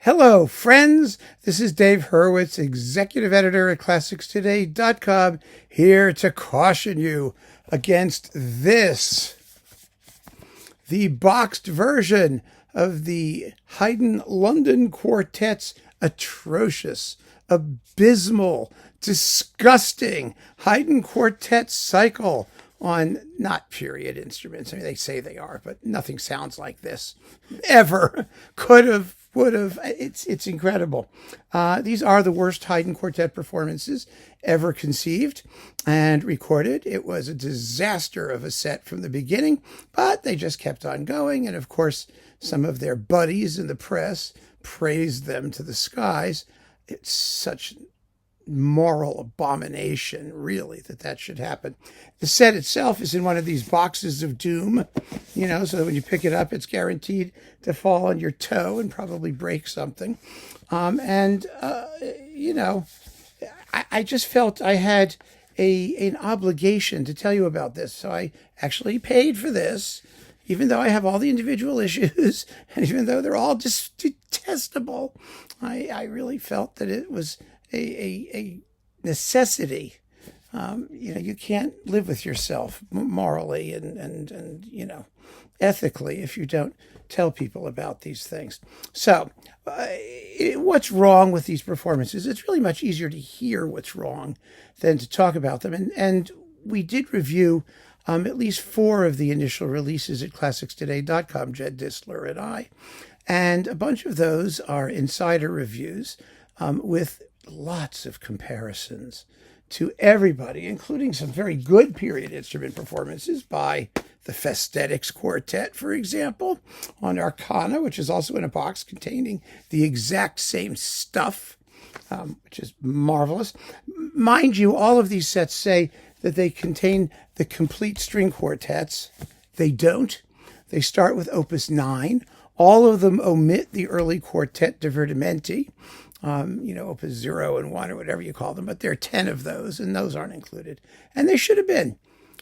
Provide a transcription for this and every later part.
Hello, friends. This is Dave Hurwitz, executive editor at ClassicsToday.com, here to caution you against this. The boxed version of the Haydn London Quartet's atrocious, abysmal, disgusting Haydn Quartet cycle on not period instruments. I mean, they say they are, but nothing sounds like this ever. Could have, would have. It's incredible. These are the worst Haydn Quartet performances ever conceived and recorded. It was a disaster of a set from the beginning, but they just kept on going. And of course, some of their buddies in the press praised them to the skies. It's such moral abomination, really, that should happen. The set itself is in one of these boxes of doom, so that when you pick it up, it's guaranteed to fall on your toe and probably break something. I just felt I had an obligation to tell you about this. So I actually paid for this, even though I have all the individual issues, and even though they're all just detestable. I really felt that it was a necessity. You can't live with yourself morally and ethically if you don't tell people about these things. So what's wrong with these performances? It's really much easier to hear what's wrong than to talk about them. And we did review at least 4 of the initial releases at ClassicsToday.com, Jed Disler and I. And a bunch of those are insider reviews with lots of comparisons to everybody, including some very good period instrument performances by the Festetics Quartet, for example, on Arcana, which is also in a box containing the exact same stuff, which is marvelous. Mind you, all of these sets say that they contain the complete string quartets. They don't. They start with Opus 9. All of them omit the early Quartet Divertimenti, Opus 0 and 1 or whatever you call them, but there are 10 of those, and those aren't included. And they should have been,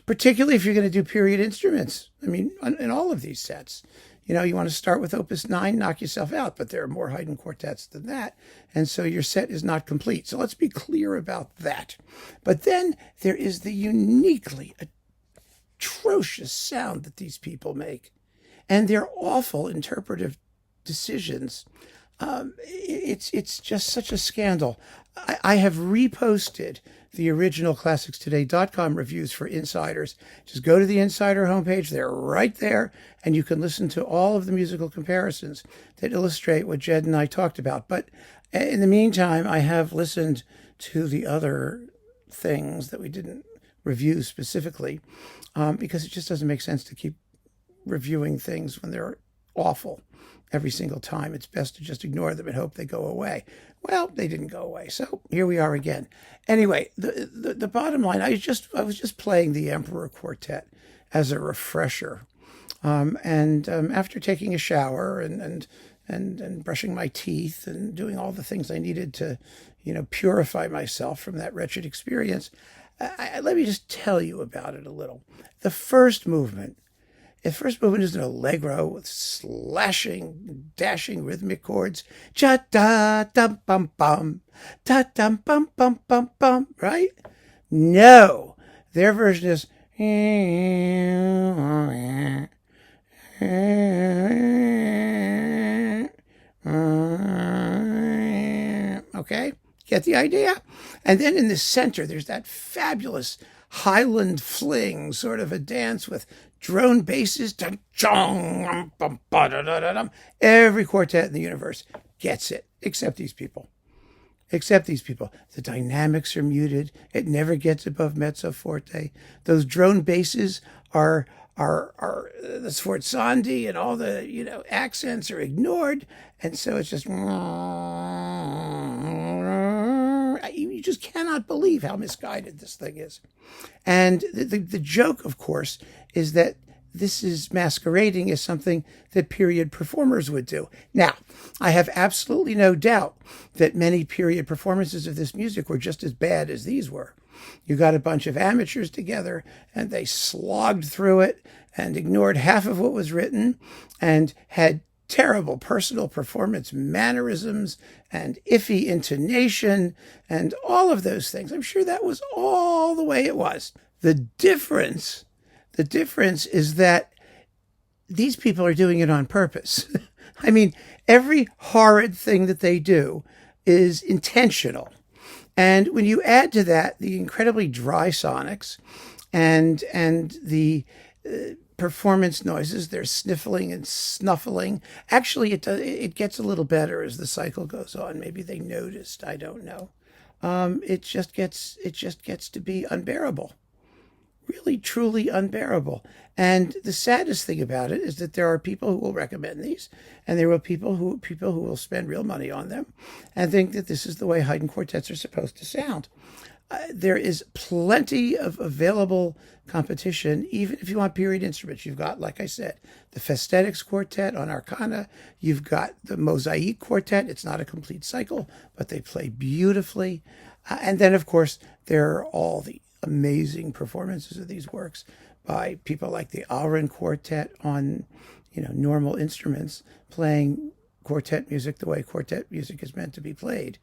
particularly if you're going to do period instruments. I mean, in all of these sets. You want to start with Opus 9, knock yourself out, but there are more Haydn quartets than that, and so your set is not complete. So let's be clear about that. But then there is the uniquely atrocious sound that these people make, and their awful interpretive decisions. It's just such a scandal. I have reposted the original ClassicsToday.com reviews for insiders. Just go to the insider homepage. They're right there, and you can listen to all of the musical comparisons that illustrate what Jed and I talked about. But in the meantime, I have listened to the other things that we didn't review specifically, because it just doesn't make sense to keep reviewing things when they're awful every single time. It's best to just ignore them and hope they go away. Well, they didn't go away, so here we are again. Anyway, the bottom line, I was just playing the Emperor Quartet as a refresher, and after taking a shower and brushing my teeth and doing all the things I needed to, purify myself from that wretched experience, let me just tell you about it a little. The first movement is an allegro with slashing, dashing rhythmic chords. Cha-da-dum-bum-bum, da-dum-bum-bum-bum-bum, right? No. Their version is... Okay? Get the idea? And then in the center, there's that fabulous Highland fling, sort of a dance with drone basses. Every quartet in the universe gets it, except these people. The dynamics are muted. It never gets above mezzo forte. Those drone basses are the sforzandi, and all the accents are ignored, and so it's just... You just cannot believe how misguided this thing is. And the joke, of course, is that this is masquerading as something that period performers would do. Now, I have absolutely no doubt that many period performances of this music were just as bad as these were. You got a bunch of amateurs together, and they slogged through it and ignored half of what was written and had terrible personal performance mannerisms and iffy intonation and all of those things. I'm sure that was all the way it was. The difference is that these people are doing it on purpose. I mean, every horrid thing that they do is intentional. And when you add to that the incredibly dry sonics and the performance noises, they're sniffling and snuffling. Actually, it gets a little better as the cycle goes on. Maybe they noticed. I don't know. It just gets to be unbearable. Really, truly unbearable. And the saddest thing about it is that there are people who will recommend these, and there are people who will spend real money on them and think that this is the way Haydn quartets are supposed to sound. There is plenty of available competition, even if you want period instruments. You've got, like I said, the Festetics Quartet on Arcana. You've got the Mosaic Quartet. It's not a complete cycle, but they play beautifully. And then, of course, there are all the amazing performances of these works by people like the London Quartet on, normal instruments, playing quartet music the way quartet music is meant to be played,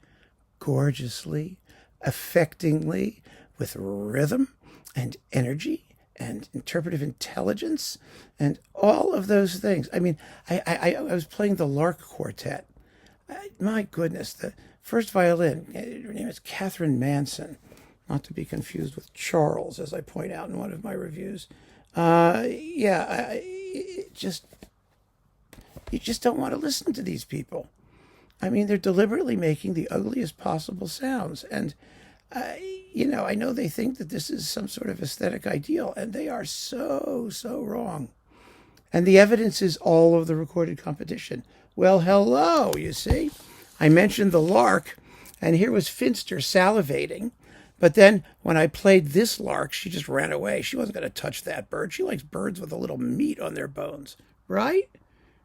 gorgeously, affectingly, with rhythm and energy and interpretive intelligence and all of those things. I mean, I was playing the Lark Quartet. My goodness, the first violin, her name is Catherine Manson, not to be confused with Charles, as I point out in one of my reviews. You just don't want to listen to these people. I mean, they're deliberately making the ugliest possible sounds. And, I know they think that this is some sort of aesthetic ideal, and they are so, so wrong. And the evidence is all over the recorded competition. Well, hello, you see. I mentioned the lark, and here was Finster salivating. But then when I played this lark, she just ran away. She wasn't going to touch that bird. She likes birds with a little meat on their bones, right?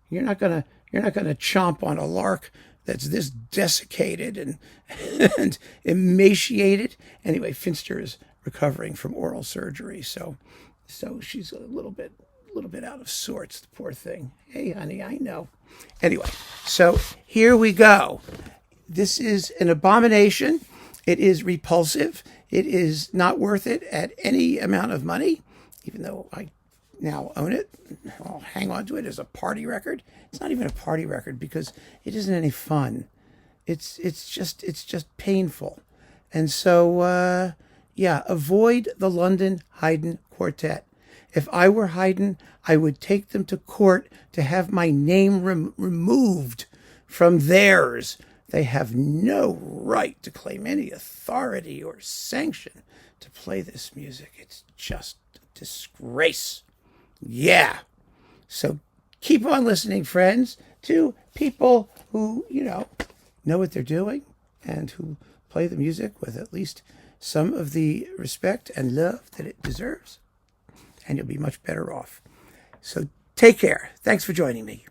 You're not gonna chomp on a lark that's this desiccated and emaciated. Anyway, Finster is recovering from oral surgery, so she's a little bit out of sorts, the poor thing. Hey, honey, I know. Anyway, so here we go. This is an abomination. It is repulsive. It is not worth it at any amount of money, even though I now own it. I'll hang on to it as a party record. It's not even a party record because it isn't any fun. It's just painful. And so, avoid the London Haydn Quartet. If I were Haydn, I would take them to court to have my name removed from theirs. They have no right to claim any authority or sanction to play this music. It's just a disgrace. Yeah. So keep on listening, friends, to people who, know what they're doing and who play the music with at least some of the respect and love that it deserves. And you'll be much better off. So take care. Thanks for joining me.